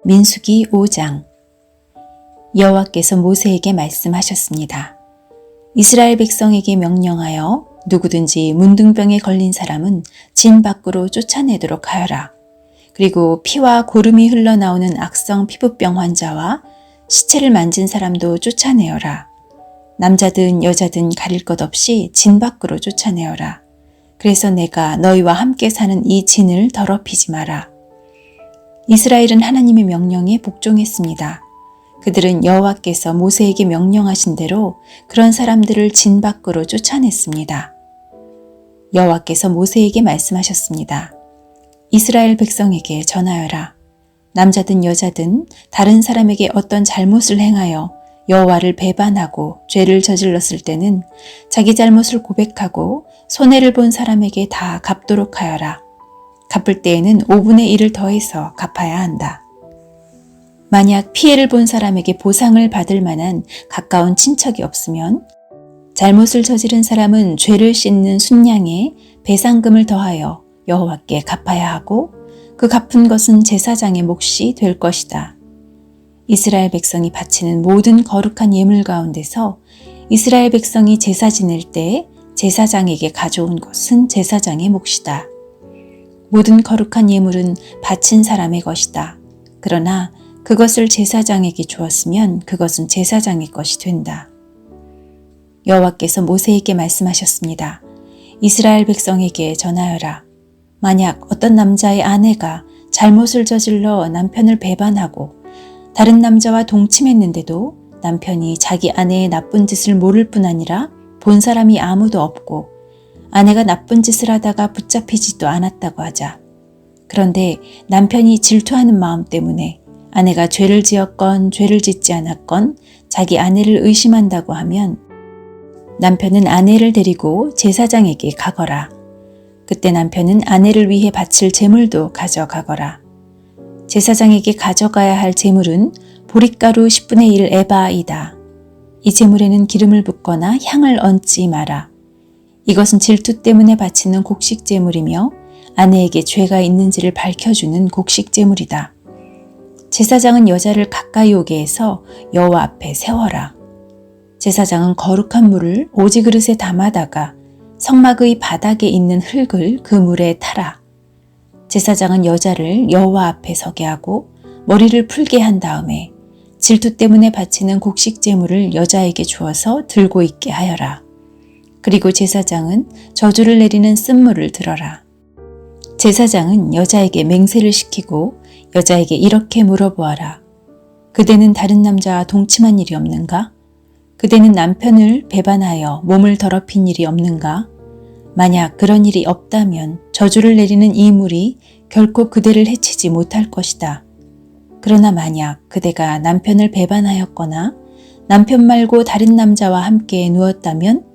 민수기 5장. 여호와께서 모세에게 말씀하셨습니다. 이스라엘 백성에게 명령하여 누구든지 문둥병에 걸린 사람은 진 밖으로 쫓아내도록 하여라. 그리고 피와 고름이 흘러나오는 악성 피부병 환자와 시체를 만진 사람도 쫓아내어라. 남자든 여자든 가릴 것 없이 진 밖으로 쫓아내어라. 그래서 내가 너희와 함께 사는 이 진을 더럽히지 마라. 이스라엘은 하나님의 명령에 복종했습니다. 그들은 여호와께서 모세에게 명령하신 대로 그런 사람들을 진 밖으로 쫓아냈습니다. 여호와께서 모세에게 말씀하셨습니다. 이스라엘 백성에게 전하여라. 남자든 여자든 다른 사람에게 어떤 잘못을 행하여 여호와를 배반하고 죄를 저질렀을 때는 자기 잘못을 고백하고 손해를 본 사람에게 다 갚도록 하여라. 갚을 때에는 5분의 1을 더해서 갚아야 한다. 만약 피해를 본 사람에게 보상을 받을 만한 가까운 친척이 없으면 잘못을 저지른 사람은 죄를 씻는 순양에 배상금을 더하여 여호와께 갚아야 하고 그 갚은 것은 제사장의 몫이 될 것이다. 이스라엘 백성이 바치는 모든 거룩한 예물 가운데서 이스라엘 백성이 제사 지낼 때 제사장에게 가져온 것은 제사장의 몫이다. 모든 거룩한 예물은 바친 사람의 것이다. 그러나 그것을 제사장에게 주었으면 그것은 제사장의 것이 된다. 여호와께서 모세에게 말씀하셨습니다. 이스라엘 백성에게 전하여라. 만약 어떤 남자의 아내가 잘못을 저질러 남편을 배반하고 다른 남자와 동침했는데도 남편이 자기 아내의 나쁜 짓을 모를 뿐 아니라 본 사람이 아무도 없고 아내가 나쁜 짓을 하다가 붙잡히지도 않았다고 하자. 그런데 남편이 질투하는 마음 때문에 아내가 죄를 지었건 죄를 짓지 않았건 자기 아내를 의심한다고 하면 남편은 아내를 데리고 제사장에게 가거라. 그때 남편은 아내를 위해 바칠 제물도 가져가거라. 제사장에게 가져가야 할 제물은 보릿가루 10분의 1 에바이다. 이 제물에는 기름을 붓거나 향을 얹지 마라. 이것은 질투 때문에 바치는 곡식 제물이며 아내에게 죄가 있는지를 밝혀주는 곡식 제물이다. 제사장은 여자를 가까이 오게 해서 여호와 앞에 세워라. 제사장은 거룩한 물을 오지 그릇에 담아다가 성막의 바닥에 있는 흙을 그 물에 타라. 제사장은 여자를 여호와 앞에 서게 하고 머리를 풀게 한 다음에 질투 때문에 바치는 곡식 제물을 여자에게 주어서 들고 있게 하여라. 그리고 제사장은 저주를 내리는 쓴물을 들어라. 제사장은 여자에게 맹세를 시키고 여자에게 이렇게 물어보아라. 그대는 다른 남자와 동침한 일이 없는가? 그대는 남편을 배반하여 몸을 더럽힌 일이 없는가? 만약 그런 일이 없다면 저주를 내리는 이 물이 결코 그대를 해치지 못할 것이다. 그러나 만약 그대가 남편을 배반하였거나 남편 말고 다른 남자와 함께 누웠다면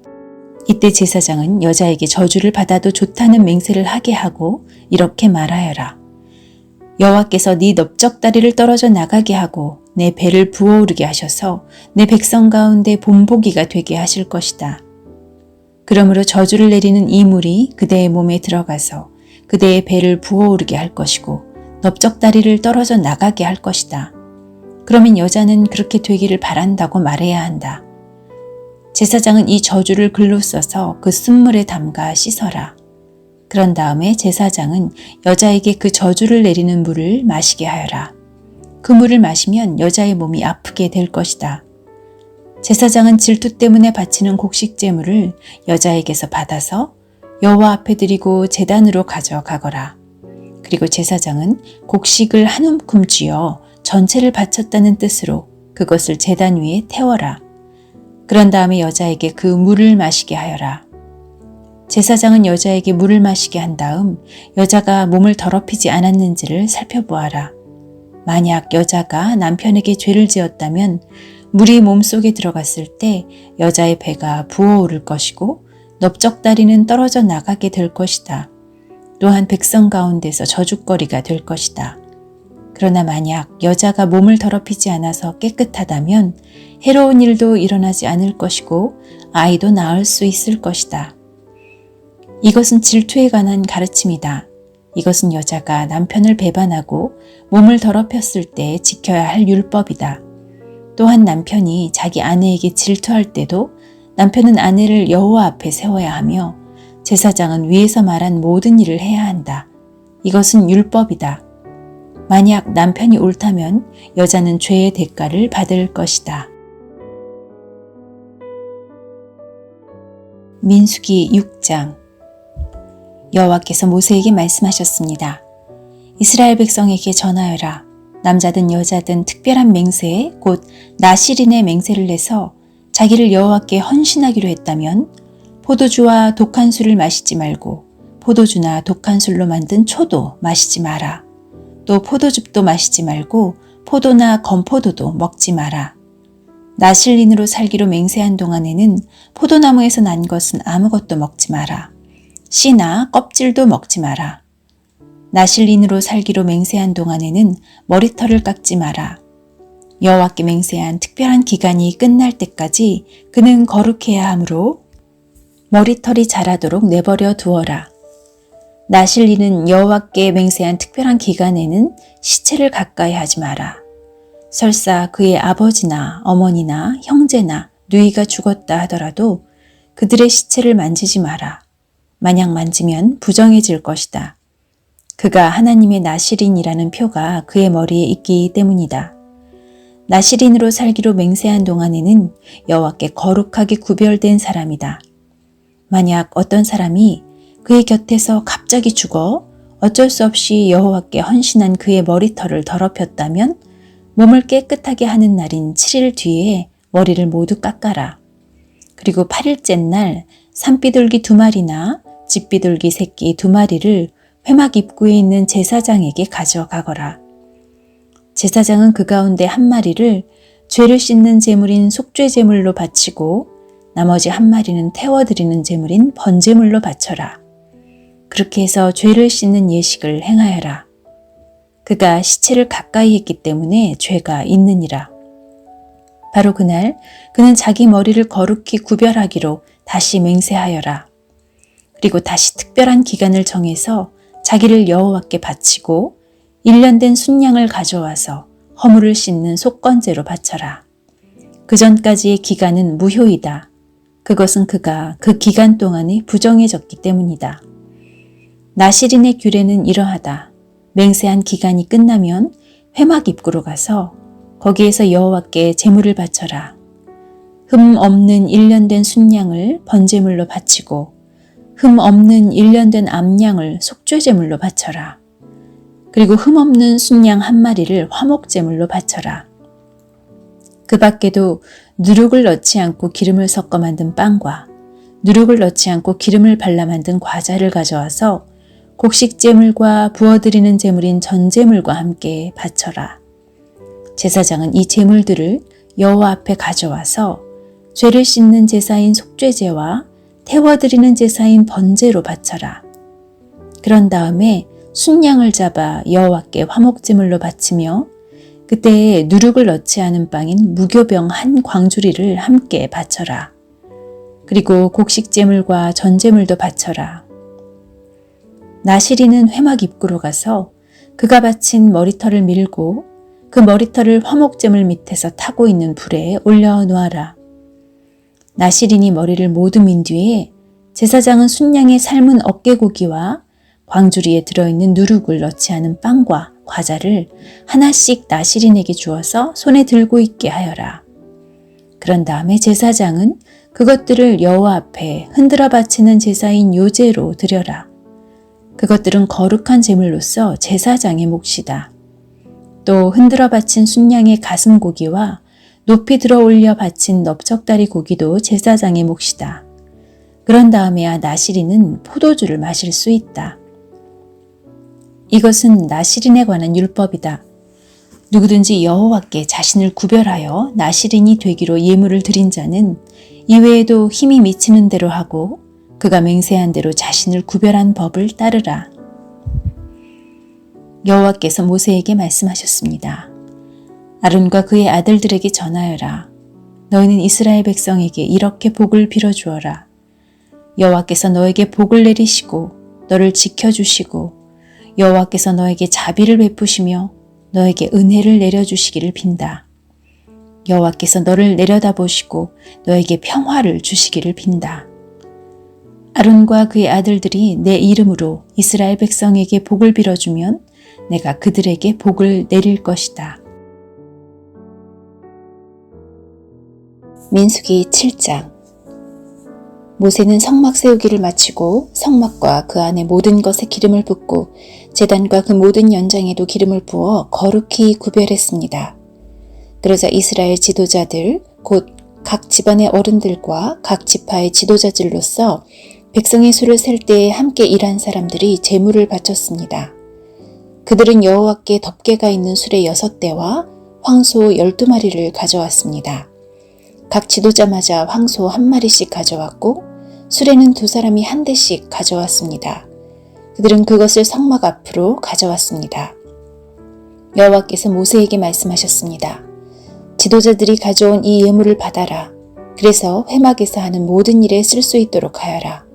이때 제사장은 여자에게 저주를 받아도 좋다는 맹세를 하게 하고 이렇게 말하여라. 여호와께서 네 넓적다리를 떨어져 나가게 하고 내 배를 부어오르게 하셔서 내 백성 가운데 본보기가 되게 하실 것이다. 그러므로 저주를 내리는 이 물이 그대의 몸에 들어가서 그대의 배를 부어오르게 할 것이고 넓적다리를 떨어져 나가게 할 것이다. 그러면 여자는 그렇게 되기를 바란다고 말해야 한다. 제사장은 이 저주를 글로 써서 그 쓴물에 담가 씻어라. 그런 다음에 제사장은 여자에게 그 저주를 내리는 물을 마시게 하여라. 그 물을 마시면 여자의 몸이 아프게 될 것이다. 제사장은 질투 때문에 바치는 곡식 제물을 여자에게서 받아서 여호와 앞에 드리고 제단으로 가져가거라. 그리고 제사장은 곡식을 한 움큼 쥐어 전체를 바쳤다는 뜻으로 그것을 제단 위에 태워라. 그런 다음에 여자에게 그 물을 마시게 하여라. 제사장은 여자에게 물을 마시게 한 다음 여자가 몸을 더럽히지 않았는지를 살펴보아라. 만약 여자가 남편에게 죄를 지었다면 물이 몸속에 들어갔을 때 여자의 배가 부어오를 것이고 넓적다리는 떨어져 나가게 될 것이다. 또한 백성 가운데서 저주거리가 될 것이다. 그러나 만약 여자가 몸을 더럽히지 않아서 깨끗하다면 해로운 일도 일어나지 않을 것이고 아이도 낳을 수 있을 것이다. 이것은 질투에 관한 가르침이다. 이것은 여자가 남편을 배반하고 몸을 더럽혔을 때 지켜야 할 율법이다. 또한 남편이 자기 아내에게 질투할 때도 남편은 아내를 여호와 앞에 세워야 하며 제사장은 위에서 말한 모든 일을 해야 한다. 이것은 율법이다. 만약 남편이 옳다면 여자는 죄의 대가를 받을 것이다. 민수기 6장. 여호와께서 모세에게 말씀하셨습니다. 이스라엘 백성에게 전하여라. 남자든 여자든 특별한 맹세에 곧 나실인의 맹세를 내서 자기를 여호와께 헌신하기로 했다면 포도주와 독한 술을 마시지 말고 포도주나 독한 술로 만든 초도 마시지 마라. 또 포도즙도 마시지 말고 포도나 건포도도 먹지 마라. 나실린으로 살기로 맹세한 동안에는 포도나무에서 난 것은 아무것도 먹지 마라. 씨나 껍질도 먹지 마라. 나실린으로 살기로 맹세한 동안에는 머리털을 깎지 마라. 여호와께 맹세한 특별한 기간이 끝날 때까지 그는 거룩해야 하므로 머리털이 자라도록 내버려 두어라. 나실린은 여호와께 맹세한 특별한 기간에는 시체를 가까이 하지 마라. 설사 그의 아버지나 어머니나 형제나 누이가 죽었다 하더라도 그들의 시체를 만지지 마라. 만약 만지면 부정해질 것이다. 그가 하나님의 나실인이라는 표가 그의 머리에 있기 때문이다. 나실인으로 살기로 맹세한 동안에는 여호와께 거룩하게 구별된 사람이다. 만약 어떤 사람이 그의 곁에서 갑자기 죽어 어쩔 수 없이 여호와께 헌신한 그의 머리털을 더럽혔다면 몸을 깨끗하게 하는 날인 7일 뒤에 머리를 모두 깎아라. 그리고 8일째 날 산비둘기 2마리나 집비둘기 새끼 2마리를 회막 입구에 있는 제사장에게 가져가거라. 제사장은 그 가운데 1마리를 죄를 씻는 제물인 속죄 제물로 바치고 나머지 1마리는 태워드리는 제물인 번제물로 바쳐라. 그렇게 해서 죄를 씻는 예식을 행하여라. 그가 시체를 가까이 했기 때문에 죄가 있느니라. 바로 그날 그는 자기 머리를 거룩히 구별하기로 다시 맹세하여라. 그리고 다시 특별한 기간을 정해서 자기를 여호와께 바치고 1년 된 순양을 가져와서 허물을 씻는 속건제로 바쳐라. 그 전까지의 기간은 무효이다. 그것은 그가 그 기간 동안에 부정해졌기 때문이다. 나실인의 규례는 이러하다. 맹세한 기간이 끝나면 회막 입구로 가서 거기에서 여호와께 제물을 바쳐라. 흠 없는 1년 된 순양을 번제물로 바치고 흠 없는 1년 된 암양을 속죄제물로 바쳐라. 그리고 흠 없는 순양 1마리를 화목제물로 바쳐라. 그 밖에도 누룩을 넣지 않고 기름을 섞어 만든 빵과 누룩을 넣지 않고 기름을 발라 만든 과자를 가져와서 곡식제물과 부어드리는 제물인 전제물과 함께 바쳐라. 제사장은 이 제물들을 여호와 앞에 가져와서 죄를 씻는 제사인 속죄제와 태워드리는 제사인 번제로 바쳐라. 그런 다음에 순양을 잡아 여호와께 화목제물로 바치며 그때에 누룩을 넣지 않은 빵인 무교병 1광주리를 함께 바쳐라. 그리고 곡식제물과 전제물도 바쳐라. 나실인은 회막 입구로 가서 그가 바친 머리털을 밀고 그 머리털을 화목제물 밑에서 타고 있는 불에 올려놓아라. 나실인이 머리를 모두 민 뒤에 제사장은 순양의 삶은 어깨고기와 광주리에 들어있는 누룩을 넣지 않은 빵과 과자를 하나씩 나실인에게 주어서 손에 들고 있게 하여라. 그런 다음에 제사장은 그것들을 여호와 앞에 흔들어 바치는 제사인 요제로 드려라. 그것들은 거룩한 제물로서 제사장의 몫이다. 또 흔들어 바친 순양의 가슴 고기와 높이 들어 올려 바친 넓적다리 고기도 제사장의 몫이다. 그런 다음에야 나실인은 포도주를 마실 수 있다. 이것은 나실인에 관한 율법이다. 누구든지 여호와께 자신을 구별하여 나실인이 되기로 예물을 드린 자는 이외에도 힘이 미치는 대로 하고 그가 맹세한 대로 자신을 구별한 법을 따르라. 여호와께서 모세에게 말씀하셨습니다. 아론과 그의 아들들에게 전하여라. 너희는 이스라엘 백성에게 이렇게 복을 빌어주어라. 여호와께서 너에게 복을 내리시고 너를 지켜주시고 여호와께서 너에게 자비를 베푸시며 너에게 은혜를 내려주시기를 빈다. 여호와께서 너를 내려다보시고 너에게 평화를 주시기를 빈다. 아론과 그의 아들들이 내 이름으로 이스라엘 백성에게 복을 빌어주면 내가 그들에게 복을 내릴 것이다. 민수기 7장. 모세는 성막 세우기를 마치고 성막과 그 안에 모든 것에 기름을 붓고 제단과 그 모든 연장에도 기름을 부어 거룩히 구별했습니다. 그러자 이스라엘 지도자들 곧 각 집안의 어른들과 각 지파의 지도자들로서 백성의 수를 셀 때에 함께 일한 사람들이 제물을 바쳤습니다. 그들은 여호와께 덮개가 있는 수레 6대와 황소 12마리를 가져왔습니다. 각 지도자마다 황소 1마리씩 가져왔고 수레는 2사람이 1대씩 가져왔습니다. 그들은 그것을 성막 앞으로 가져왔습니다. 여호와께서 모세에게 말씀하셨습니다. 지도자들이 가져온 이 예물을 받아라. 그래서 회막에서 하는 모든 일에 쓸 수 있도록 하여라.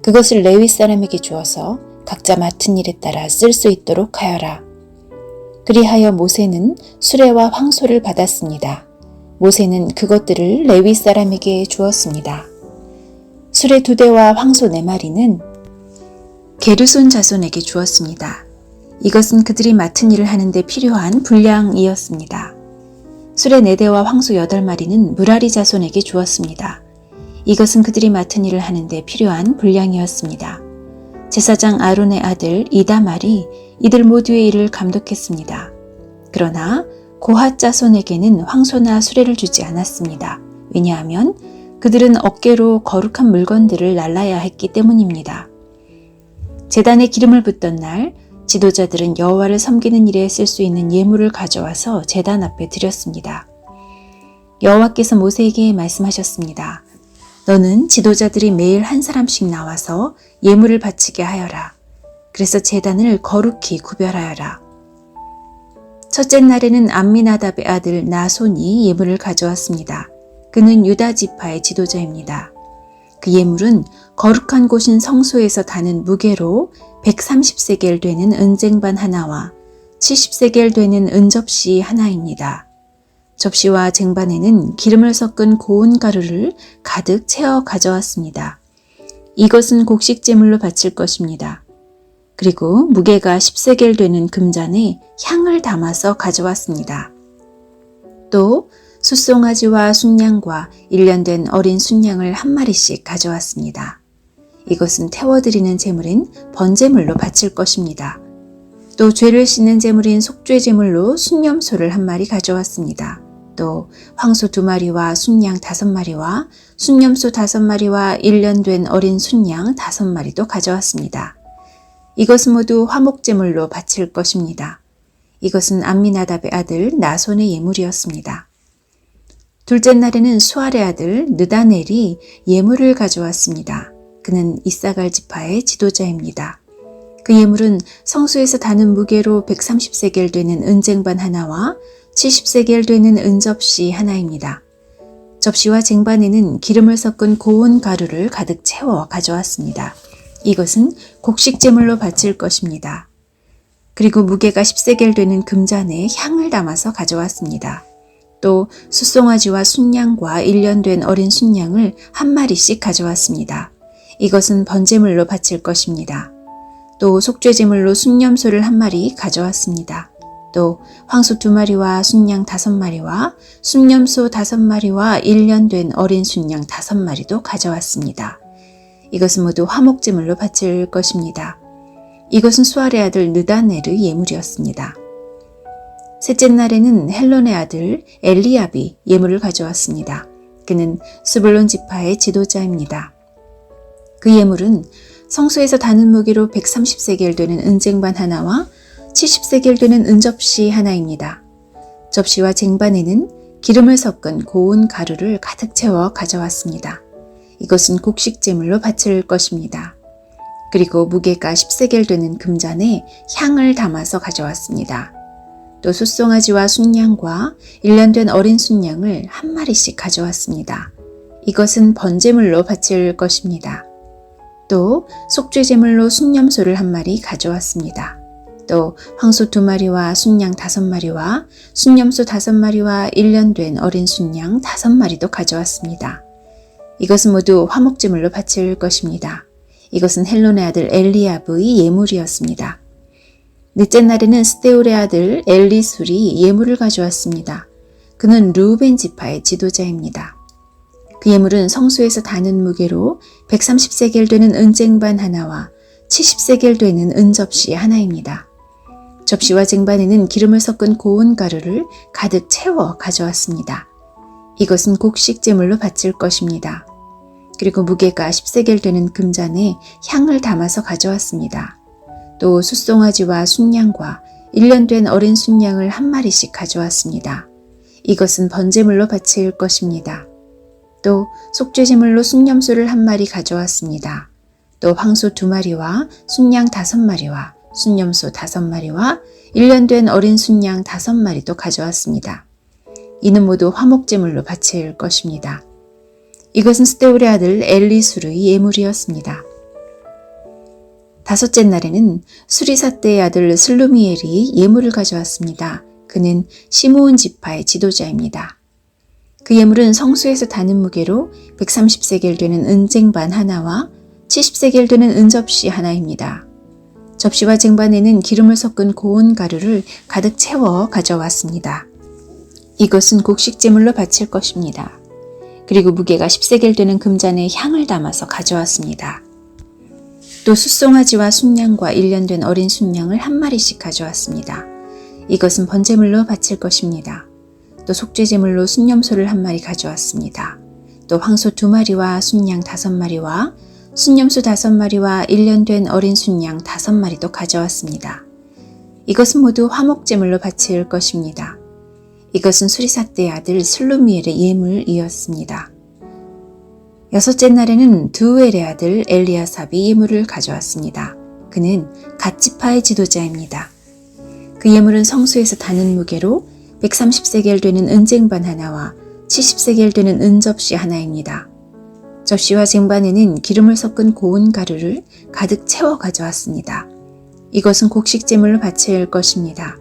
그것을 레위 사람에게 주어서 각자 맡은 일에 따라 쓸 수 있도록 하여라. 그리하여 모세는 수레와 황소를 받았습니다. 모세는 그것들을 레위 사람에게 주었습니다. 수레 2대와 황소 4마리는 게르손 자손에게 주었습니다. 이것은 그들이 맡은 일을 하는데 필요한 분량이었습니다. 수레 4대와 황소 8마리는 무라리 자손에게 주었습니다. 이것은 그들이 맡은 일을 하는데 필요한 분량이었습니다. 제사장 아론의 아들 이다말이 이들 모두의 일을 감독했습니다. 그러나 고핫 자손에게는 황소나 수레를 주지 않았습니다. 왜냐하면 그들은 어깨로 거룩한 물건들을 날라야 했기 때문입니다. 제단에 기름을 붓던 날 지도자들은 여호와를 섬기는 일에 쓸 수 있는 예물을 가져와서 제단 앞에 드렸습니다. 여호와께서 모세에게 말씀하셨습니다. 너는 지도자들이 매일 한 사람씩 나와서 예물을 바치게 하여라. 그래서 제단을 거룩히 구별하여라. 첫째 날에는 암미나답의 아들 나손이 예물을 가져왔습니다. 그는 유다 지파의 지도자입니다. 그 예물은 거룩한 곳인 성소에서 다는 무게로 130세겔 되는 은쟁반 하나와 70세겔 되는 은접시 하나입니다. 접시와 쟁반에는 기름을 섞은 고운 가루를 가득 채워 가져왔습니다. 이것은 곡식제물로 바칠 것입니다. 그리고 무게가 10세겔 되는 금잔에 향을 담아서 가져왔습니다. 또 숫송아지와 순양과 1년 된 어린 순양을 1마리씩 가져왔습니다. 이것은 태워드리는 제물인 번제물로 바칠 것입니다. 또 죄를 씻는 제물인 속죄 제물로 순념소를 1마리 가져왔습니다. 또 황소 2마리와 순양 5마리와 순념소 5마리와 1년 된 어린 순양 5마리도 가져왔습니다. 이것은 모두 화목제물로 바칠 것입니다. 이것은 암미나답의 아들 나손의 예물이었습니다. 둘째 날에는 수알의 아들 느다넬이 예물을 가져왔습니다. 그는 이사갈 지파의 지도자입니다. 그 예물은 성소에서 다는 무게로 130세겔 되는 은쟁반 하나와 70세겔 되는 은접시 하나입니다. 접시와 쟁반에는 기름을 섞은 고운 가루를 가득 채워 가져왔습니다. 이것은 곡식제물로 바칠 것입니다. 그리고 무게가 10세겔 되는 금잔에 향을 담아서 가져왔습니다. 또 숫송아지와 순양과 1년 된 어린 순양을 1마리씩 가져왔습니다. 이것은 번제물로 바칠 것입니다. 또 속죄제물로 순념소를 1마리 가져왔습니다. 또 황소 2마리와 순양 5마리와 순념소 5마리와 1년 된 어린 순양 5마리도 가져왔습니다. 이것은 모두 화목제물로 바칠 것입니다. 이것은 수알의 아들 느다넬의 예물이었습니다. 셋째 날에는 헬론의 아들 엘리압이 예물을 가져왔습니다. 그는 스불론 지파의 지도자입니다. 그 예물은 성소에서 다는 무게로 130세겔 되는 은쟁반 하나와 70세겔 되는 은접시 하나입니다. 접시와 쟁반에는 기름을 섞은 고운 가루를 가득 채워 가져왔습니다. 이것은 곡식제물로 바칠 것입니다. 그리고 무게가 10세겔 되는 금잔에 향을 담아서 가져왔습니다. 또 숫송아지와 순양과 1년 된 어린 순양을 1마리씩 가져왔습니다. 이것은 번제물로 바칠 것입니다. 또 속죄제물로 순념소를 1마리 가져왔습니다. 또 황소 2마리와 순양 5마리와 순염소 5마리와 1년 된 어린 순양 5마리도 가져왔습니다. 이것은 모두 화목제물로 바칠 것입니다. 이것은 헬론의 아들 엘리압의 예물이었습니다. 넷째 날에는 스데울의 아들 엘리술이 예물을 가져왔습니다. 그는 르우벤 지파의 지도자입니다. 그 예물은 성소에서 다는 무게로 130세겔 되는 은쟁반 하나와 70세겔 되는 은접시 하나입니다. 접시와 쟁반에는 기름을 섞은 고운 가루를 가득 채워 가져왔습니다. 이것은 곡식 제물로 바칠 것입니다. 그리고 무게가 10세겔 되는 금잔에 향을 담아서 가져왔습니다. 또 숫송아지와 순양과 1년 된 어린 순양을 한 마리씩 가져왔습니다. 이것은 번제물로 바칠 것입니다. 또 속죄제물로 순염소를 한 마리 가져왔습니다. 또 황소 2마리와 순양 5마리와 순염소 5마리와 1년 된 어린 순양 5마리도 가져왔습니다. 이는 모두 화목제물로 바칠 것입니다. 이것은 스데울의 아들 엘리술의 예물이었습니다. 다섯째 날에는 수리사대의 아들 슬루미엘이 예물을 가져왔습니다. 그는 시므온 지파의 지도자입니다. 그 예물은 성소에서 다는 무게로 130세겔 되는 은쟁반 하나와 70세겔 되는 은접시 하나입니다. 접시와 쟁반에는 기름을 섞은 고운 가루를 가득 채워 가져왔습니다. 이것은 곡식제물로 바칠 것입니다. 그리고 무게가 10세겔 되는 금잔에 향을 담아서 가져왔습니다. 또 숫송아지와 순양과 1년 된 어린 순양을 한 마리씩 가져왔습니다. 이것은 번제물로 바칠 것입니다. 또 속죄제물로 순염소를 한 마리 가져왔습니다. 또 황소 2마리와 순양 5마리와 순염소 5마리와 1년 된 어린 순양 5마리도 가져왔습니다. 이것은 모두 화목제물로 바칠 것입니다. 이것은 수리사대의 아들 슬루미엘의 예물이었습니다. 여섯째 날에는 드우엘의 아들 엘리아삽이 예물을 가져왔습니다. 그는 갓지파의 지도자입니다. 그 예물은 성소에서 다는 무게로 130세겔 되는 은쟁반 하나와 70세겔 되는 은접시 하나입니다. 접시와 쟁반에는 기름을 섞은 고운 가루를 가득 채워 가져왔습니다. 이것은 곡식제물로 바칠 것입니다.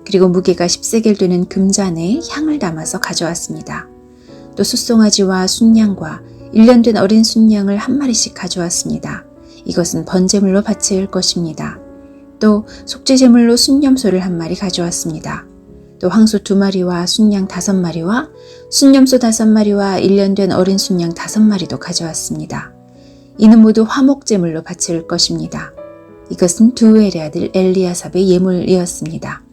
그리고 무게가 10세겔 되는 금잔에 향을 담아서 가져왔습니다. 또 숫송아지와 순양과 1년 된 어린 순양을 한 마리씩 가져왔습니다. 이것은 번제물로 바칠 것입니다. 또 속죄제물로 순염소를 한 마리 가져왔습니다. 또 황소 2마리와 순양 5마리와 순염소 5마리와 1년 된 어린 순양 5마리도 가져왔습니다. 이는 모두 화목제물로 바칠 것입니다. 이것은 두엘의 아들 엘리아삽의 예물이었습니다.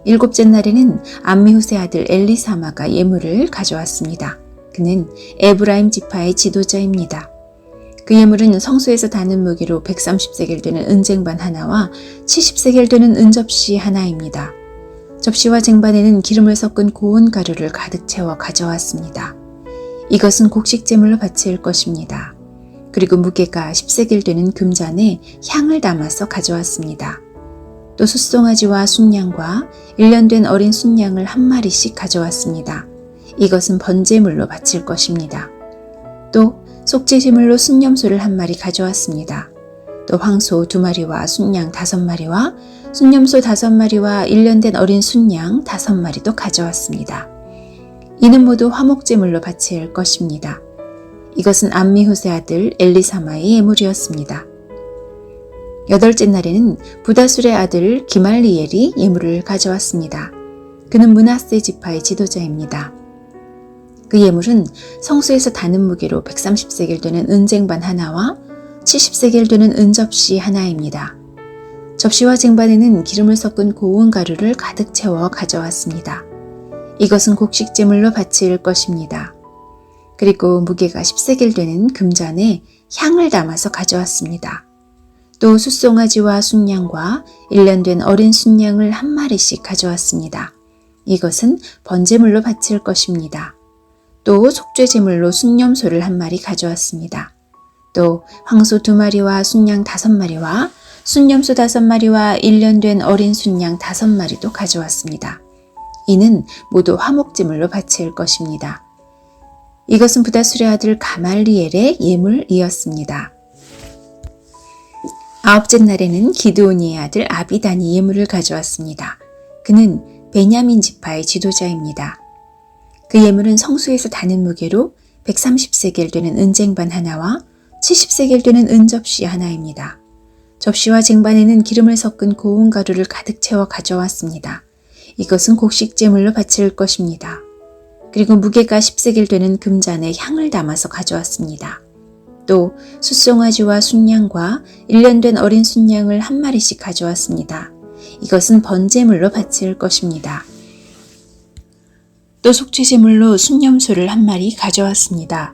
일곱째 날에는 암미후스의 아들 엘리사마가 예물을 가져왔습니다. 그는 에브라임 지파의 지도자입니다. 그 예물은 성소에서 다는 무게로 130세겔 되는 은쟁반 하나와 70세겔 되는 은접시 하나입니다. 접시와 쟁반에는 기름을 섞은 고운 가루를 가득 채워 가져왔습니다. 이것은 곡식제물로 바칠 것입니다. 그리고 무게가 10세겔 되는 금잔에 향을 담아서 가져왔습니다. 또 숫송아지와 순양과 1년 된 어린 순양을 한 마리씩 가져왔습니다. 이것은 번제물로 바칠 것입니다. 또 속죄제물로 순염소를 한 마리 가져왔습니다. 또 황소 2마리와 순양 5마리와 순염소 5마리와 1년 된 어린 순양 5마리도 가져왔습니다. 이는 모두 화목제물로 바칠 것입니다. 이것은 암미후스의 아들 엘리사마의 예물이었습니다. 여덟째 날에는 부다술의 아들 기말리엘이 예물을 가져왔습니다. 그는 므낫세 지파의 지도자입니다. 그 예물은 성소에서 다는 무게로 130세겔 되는 은쟁반 하나와 70세겔 되는 은접시 하나입니다. 접시와 쟁반에는 기름을 섞은 고운 가루를 가득 채워 가져왔습니다. 이것은 곡식제물로 바칠 것입니다. 그리고 무게가 10세겔 되는 금잔에 향을 담아서 가져왔습니다. 또 숫송아지와 순양과 1년 된 어린 순양을 한 마리씩 가져왔습니다. 이것은 번제물로 바칠 것입니다. 또 속죄제물로 순염소를 한 마리 가져왔습니다. 또 황소 2마리와 순양 5마리와 순염소 5마리와 1년 된 어린 순양 5마리도 가져왔습니다. 이는 모두 화목제물로 바칠 것입니다. 이것은 부다술의 아들 가말리엘의 예물이었습니다. 9째 날에는 기드온이의 아들 아비단이 예물을 가져왔습니다. 그는 베냐민 지파의 지도자입니다. 그 예물은 성소에서 다는 무게로 130세겔 되는 은쟁반 하나와 70세겔 되는 은접시 하나입니다. 접시와 쟁반에는 기름을 섞은 고운 가루를 가득 채워 가져왔습니다. 이것은 곡식제물로 바칠 것입니다. 그리고 무게가 10세겔 되는 금잔에 향을 담아서 가져왔습니다. 또 숫송아지와 순양과 1년 된 어린 순양을 한 마리씩 가져왔습니다. 이것은 번제물로 바칠 것입니다. 또 속죄제물로 순념소를 한 마리 가져왔습니다.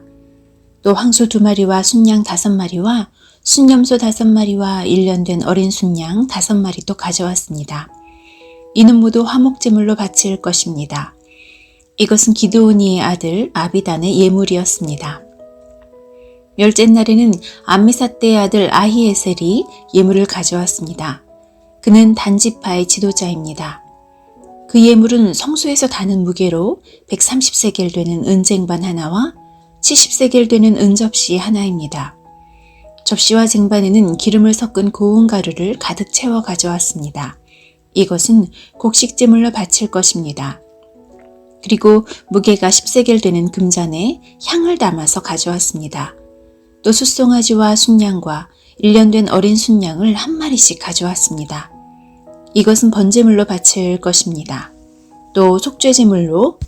또 황소 2마리와 순양 5마리와 순념소 5마리와 1년 된 어린 순양 5마리도 가져왔습니다. 이는 모두 화목제물로 바칠 것입니다. 이것은 기드온이의 아들 아비단의 예물이었습니다. 10째 날에는 암미사대의 아들 아히에셀이 예물을 가져왔습니다. 그는 단지파의 지도자입니다. 그 예물은 성소에서 다는 무게로 130세겔 되는 은쟁반 하나와 70세겔 되는 은접시 하나입니다. 접시와 쟁반에는 기름을 섞은 고운 가루를 가득 채워 가져왔습니다. 이것은 곡식제물로 바칠 것입니다. 그리고 무게가 10세겔 되는 금잔에 향을 담아서 가져왔습니다. 또 숫송아지와 순양과 1년 된 어린 순양을 한 마리씩 가져왔습니다. 이것은 번제물로 바칠 것입니다. 또 속죄제물로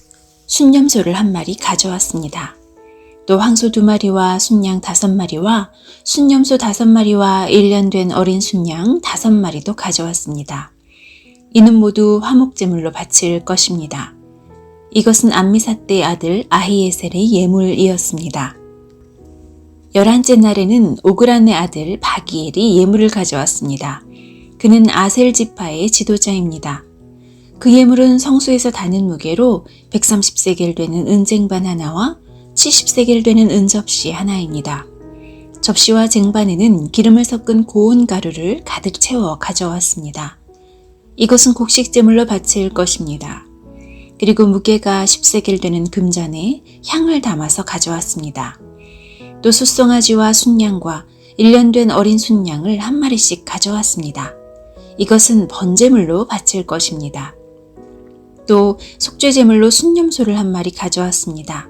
순념소를 한 마리 가져왔습니다. 또 황소 2마리와 순양 5마리와 순념소 5마리와 1년 된 어린 순양 5마리도 가져왔습니다. 이는 모두 화목제물로 바칠 것입니다. 이것은 암미사대의 아들 아히에셀의 예물이었습니다. 11째 날에는 오그란의 아들 바기엘이 예물을 가져왔습니다. 그는 아셀 지파의 지도자입니다. 그 예물은 성소에서 다는 무게로 130세겔 되는 은쟁반 하나와 70세겔 되는 은접시 하나입니다. 접시와 쟁반에는 기름을 섞은 고운 가루를 가득 채워 가져왔습니다. 이것은 곡식제물로 바칠 것입니다. 그리고 무게가 10세겔 되는 금잔에 향을 담아서 가져왔습니다. 또 숫송아지와 순양과 1년 된 어린 순양을 한 마리씩 가져왔습니다. 이것은 번제물로 바칠 것입니다. 또 속죄제물로 순념소를 한 마리 가져왔습니다.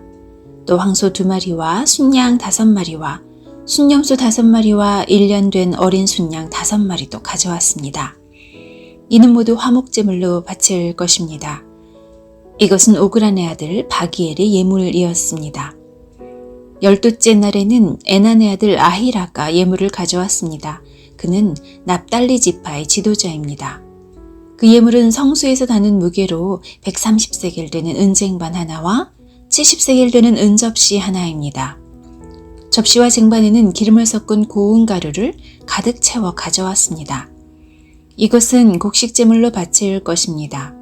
또 황소 2마리와 순양 5마리와 순념소 5마리와 1년 된 어린 순양 5마리도 가져왔습니다. 이는 모두 화목제물로 바칠 것입니다. 이것은 오그란의 아들 바기엘의 예물이었습니다. 12째 날에는 에난의 아들 아히라가 예물을 가져왔습니다. 그는 납달리 지파의 지도자입니다. 그 예물은 성소에서 다는 무게로 130세겔 되는 은쟁반 하나와 70세겔 되는 은접시 하나입니다. 접시와 쟁반에는 기름을 섞은 고운 가루를 가득 채워 가져왔습니다. 이것은 곡식제물로 바칠 것입니다.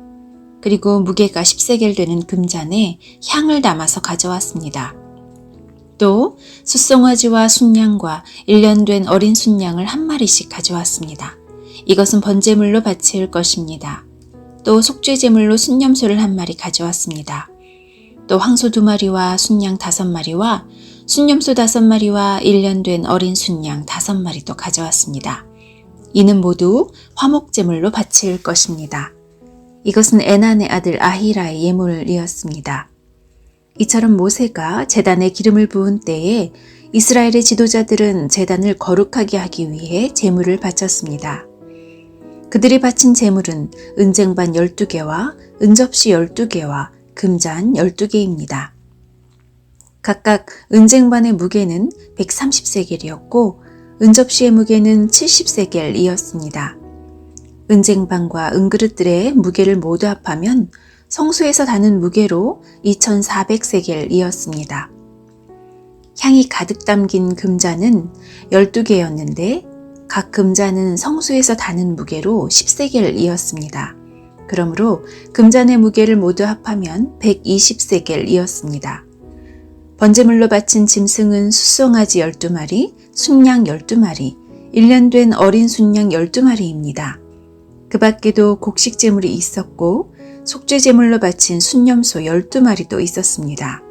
그리고 무게가 10세겔 되는 금잔에 향을 담아서 가져왔습니다. 또 숫송아지와 순양과 1년 된 어린 순양을 한 마리씩 가져왔습니다. 이것은 번제물로 바칠 것입니다. 또 속죄제물로 순념소를 한 마리 가져왔습니다. 또 황소 2마리와 순양 5마리와 순념소 5마리와 1년 된 어린 순양 5마리도 가져왔습니다. 이는 모두 화목제물로 바칠 것입니다. 이것은 에난의 아들 아히라의 예물이었습니다. 이처럼 모세가 제단에 기름을 부은 때에 이스라엘의 지도자들은 제단을 거룩하게 하기 위해 제물을 바쳤습니다. 그들이 바친 제물은 은쟁반 12개와 은접시 12개와 금잔 12개입니다. 각각 은쟁반의 무게는 130세겔이었고 은접시의 무게는 70세겔이었습니다. 은쟁반과 은그릇들의 무게를 모두 합하면 성소에서 다는 무게로 2400세겔이었습니다. 향이 가득 담긴 금잔은 12개였는데 각 금잔은 성소에서 다는 무게로 10세겔이었습니다. 그러므로 금잔의 무게를 모두 합하면 120세겔이었습니다. 번제물로 바친 짐승은 숫송아지 12마리, 순양 12마리, 1년 된 어린 순양 12마리입니다. 그 밖에도 곡식제물이 있었고 속죄제물로 바친 순념소 12마리도 있었습니다.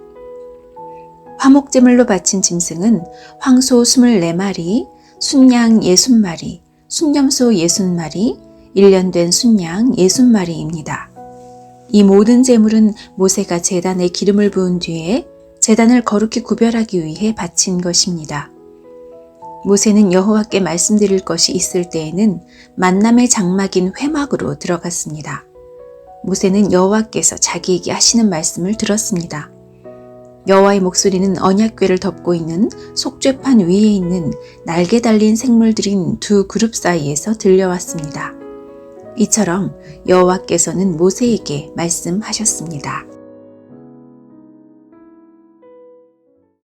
화목제물로 바친 짐승은 황소 24마리, 순양 60마리, 순념소 60마리, 1년 된 순양 60마리입니다. 이 모든 제물은 모세가 제단에 기름을 부은 뒤에 제단을 거룩히 구별하기 위해 바친 것입니다. 모세는 여호와께 말씀드릴 것이 있을 때에는 만남의 장막인 회막으로 들어갔습니다. 모세는 여호와께서 자기에게 하시는 말씀을 들었습니다. 여호와의 목소리는 언약궤를 덮고 있는 속죄판 위에 있는 날개 달린 생물들인 두 그룹 사이에서 들려왔습니다. 이처럼 여호와께서는 모세에게 말씀하셨습니다.